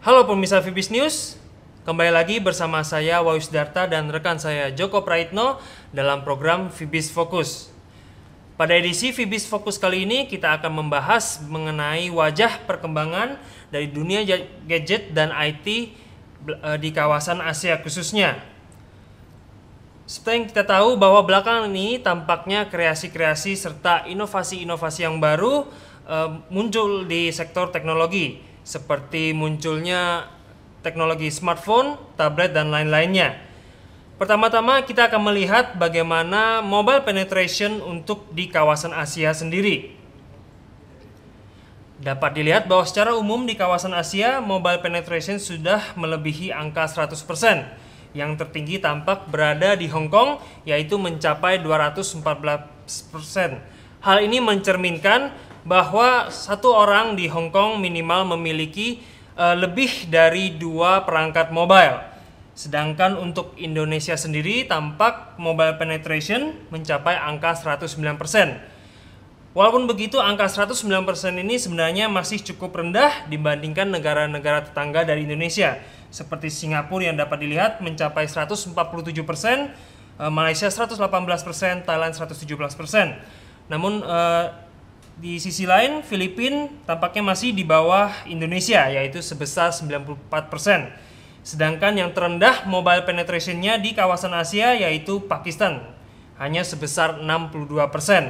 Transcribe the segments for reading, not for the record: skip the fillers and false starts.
Halo pemirsa Vibis News, kembali lagi bersama saya Wahyu Darta dan rekan saya Joko Praitno dalam program Vibis Fokus. Pada edisi Vibis Fokus kali ini kita akan membahas mengenai wajah perkembangan dari dunia gadget dan IT di kawasan Asia khususnya. Seperti yang kita tahu bahwa belakangan ini tampaknya kreasi-kreasi serta inovasi-inovasi yang baru muncul di sektor teknologi, seperti munculnya teknologi smartphone, tablet, dan lain-lainnya. Pertama-tama kita akan melihat bagaimana mobile penetration untuk di kawasan Asia sendiri. Dapat dilihat bahwa secara umum di kawasan Asia, mobile penetration sudah melebihi angka 100%. Yang tertinggi tampak berada di Hong Kong, yaitu mencapai 214%. Hal ini mencerminkan bahwa satu orang di Hong Kong minimal memiliki lebih dari 2 perangkat mobile. Sedangkan untuk Indonesia sendiri tampak mobile penetration mencapai angka 109%. Walaupun begitu, angka 109% ini sebenarnya masih cukup rendah dibandingkan negara-negara tetangga dari Indonesia, seperti Singapura yang dapat dilihat mencapai 147%, Malaysia 118%, Thailand 117%. Namun di sisi lain, Filipina tampaknya masih di bawah Indonesia, yaitu sebesar 94%. Sedangkan yang terendah mobile penetration-nya di kawasan Asia yaitu Pakistan, hanya sebesar 62%.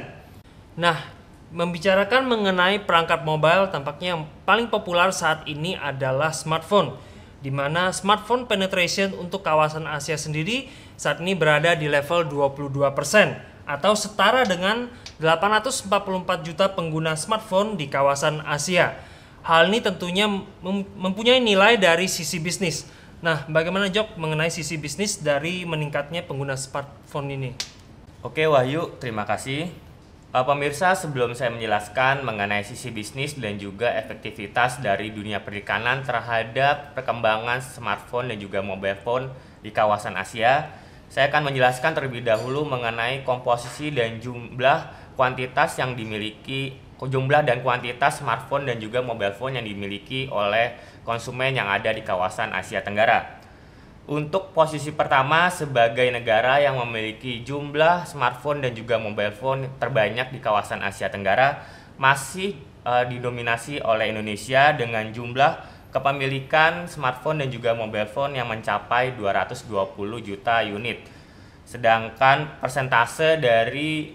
Nah, membicarakan mengenai perangkat mobile, tampaknya yang paling populer saat ini adalah smartphone, di mana smartphone penetration untuk kawasan Asia sendiri saat ini berada di level 22%, atau setara dengan 844 juta pengguna smartphone di kawasan Asia. Hal ini tentunya mempunyai nilai dari sisi bisnis. Nah, bagaimana Jok mengenai sisi bisnis dari meningkatnya pengguna smartphone ini? Oke Wahyu, terima kasih. Pemirsa, sebelum saya menjelaskan mengenai sisi bisnis dan juga efektivitas dari dunia perikanan terhadap perkembangan smartphone dan juga mobile phone di kawasan Asia, saya akan menjelaskan terlebih dahulu mengenai komposisi dan jumlah dan kuantitas smartphone dan juga mobile phone yang dimiliki oleh konsumen yang ada di kawasan Asia Tenggara. Untuk posisi pertama sebagai negara yang memiliki jumlah smartphone dan juga mobile phone terbanyak di kawasan Asia Tenggara masih didominasi oleh Indonesia dengan jumlah kepemilikan smartphone dan juga mobile phone yang mencapai 220 juta unit. Sedangkan persentase dari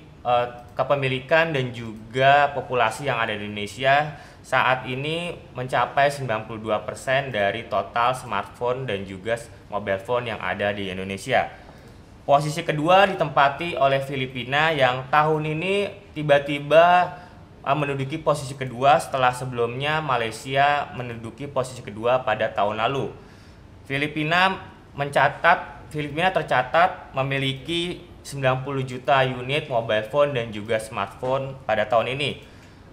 kepemilikan dan juga populasi yang ada di Indonesia saat ini mencapai 92% dari total smartphone dan juga mobile phone yang ada di Indonesia. Posisi kedua ditempati oleh Filipina yang tahun ini tiba-tiba menduduki posisi kedua setelah sebelumnya Malaysia menduduki posisi kedua pada tahun lalu. Filipina tercatat memiliki 90 juta unit mobile phone dan juga smartphone pada tahun ini,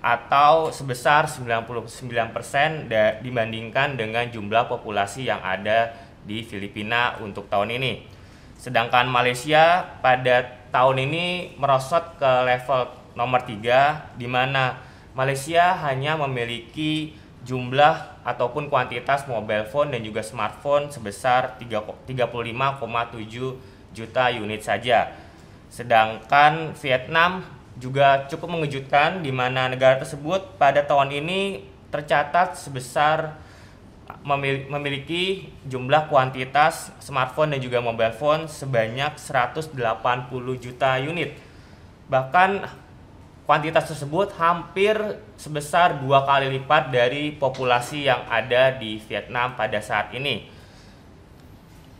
atau sebesar 99% dibandingkan dengan jumlah populasi yang ada di Filipina untuk tahun ini. Sedangkan Malaysia pada tahun ini merosot ke level nomor 3, di mana Malaysia hanya memiliki jumlah ataupun kuantitas mobile phone dan juga smartphone sebesar 35,7 juta unit saja. Sedangkan Vietnam juga cukup mengejutkan, di mana negara tersebut pada tahun ini tercatat sebesar memiliki jumlah kuantitas smartphone dan juga mobile phone sebanyak 180 juta unit. Bahkan kuantitas tersebut hampir sebesar 2 kali lipat dari populasi yang ada di Vietnam pada saat ini.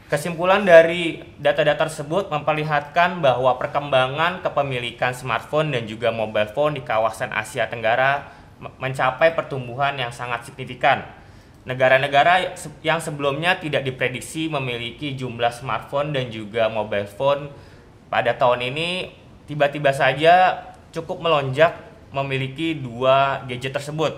Kesimpulan dari data-data tersebut memperlihatkan bahwa perkembangan kepemilikan smartphone dan juga mobile phone di kawasan Asia Tenggara mencapai pertumbuhan yang sangat signifikan. Negara-negara yang sebelumnya tidak diprediksi memiliki jumlah smartphone dan juga mobile phone pada tahun ini tiba-tiba saja cukup melonjak memiliki 2 gadget tersebut.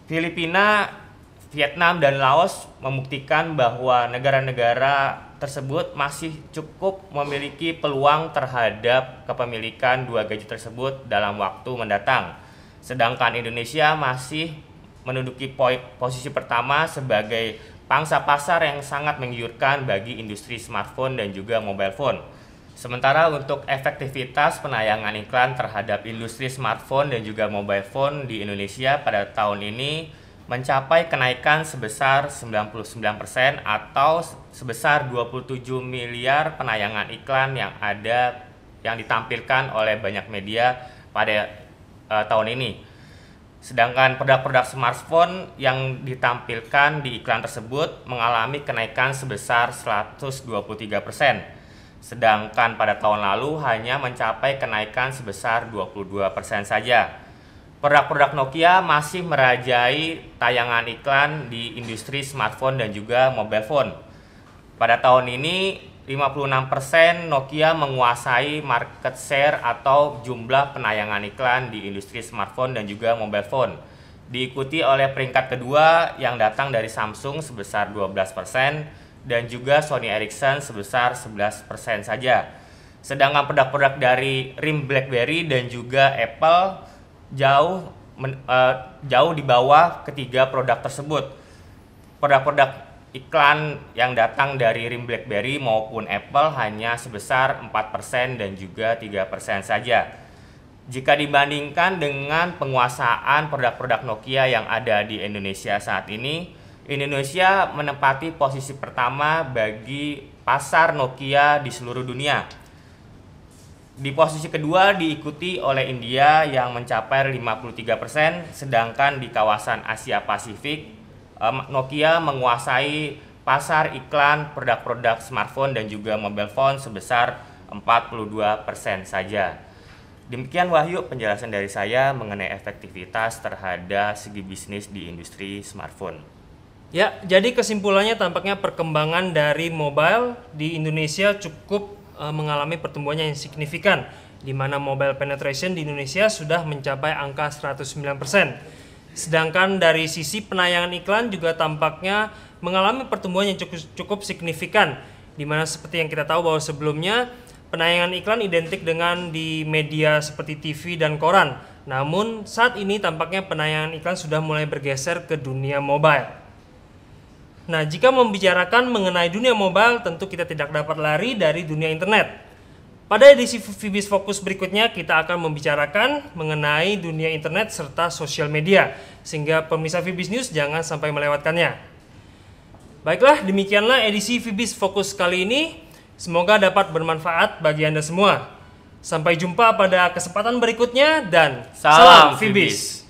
Filipina, Vietnam, dan Laos membuktikan bahwa negara-negara tersebut masih cukup memiliki peluang terhadap kepemilikan 2 gadget tersebut dalam waktu mendatang. Sedangkan Indonesia masih menduduki posisi pertama sebagai pangsa pasar yang sangat menggiurkan bagi industri smartphone dan juga mobile phone. Sementara untuk efektivitas penayangan iklan terhadap industri smartphone dan juga mobile phone di Indonesia pada tahun ini mencapai kenaikan sebesar 99% atau sebesar 27 miliar penayangan iklan yang ditampilkan oleh banyak media pada tahun ini. Sedangkan produk-produk smartphone yang ditampilkan di iklan tersebut mengalami kenaikan sebesar 123%. Sedangkan pada tahun lalu hanya mencapai kenaikan sebesar 22% saja. Produk-produk Nokia masih merajai tayangan iklan di industri smartphone dan juga mobile phone. Pada tahun ini 56% Nokia menguasai market share atau jumlah penayangan iklan di industri smartphone dan juga mobile phone. Diikuti oleh peringkat kedua yang datang dari Samsung sebesar 12% dan juga Sony Ericsson sebesar 11% saja. Sedangkan produk-produk dari RIM BlackBerry dan juga Apple jauh di bawah ketiga produk tersebut. Produk-produk iklan yang datang dari RIM BlackBerry maupun Apple hanya sebesar 4% dan juga 3% saja. Jika dibandingkan dengan penguasaan produk-produk Nokia yang ada di Indonesia saat ini, Indonesia menempati posisi pertama bagi pasar Nokia di seluruh dunia. Di posisi kedua diikuti oleh India yang mencapai 53%, sedangkan di kawasan Asia Pasifik Nokia menguasai pasar iklan produk-produk smartphone dan juga mobile phone sebesar 42% saja. Demikian Wahyu penjelasan dari saya mengenai efektivitas terhadap segi bisnis di industri smartphone. Ya, jadi kesimpulannya tampaknya perkembangan dari mobile di Indonesia cukup mengalami pertumbuhannya yang signifikan, di mana mobile penetration di Indonesia sudah mencapai angka 109%. Sedangkan dari sisi penayangan iklan juga tampaknya mengalami pertumbuhan yang cukup signifikan, di mana seperti yang kita tahu bahwa sebelumnya penayangan iklan identik dengan di media seperti TV dan koran. Namun saat ini tampaknya penayangan iklan sudah mulai bergeser ke dunia mobile. Nah, jika membicarakan mengenai dunia mobile, tentu kita tidak dapat lari dari dunia internet. Pada edisi Fibis Fokus berikutnya, kita akan membicarakan mengenai dunia internet serta sosial media, sehingga pemirsa Fibis News jangan sampai melewatkannya. Baiklah, demikianlah edisi Fibis Fokus kali ini. Semoga dapat bermanfaat bagi Anda semua. Sampai jumpa pada kesempatan berikutnya dan salam Fibis.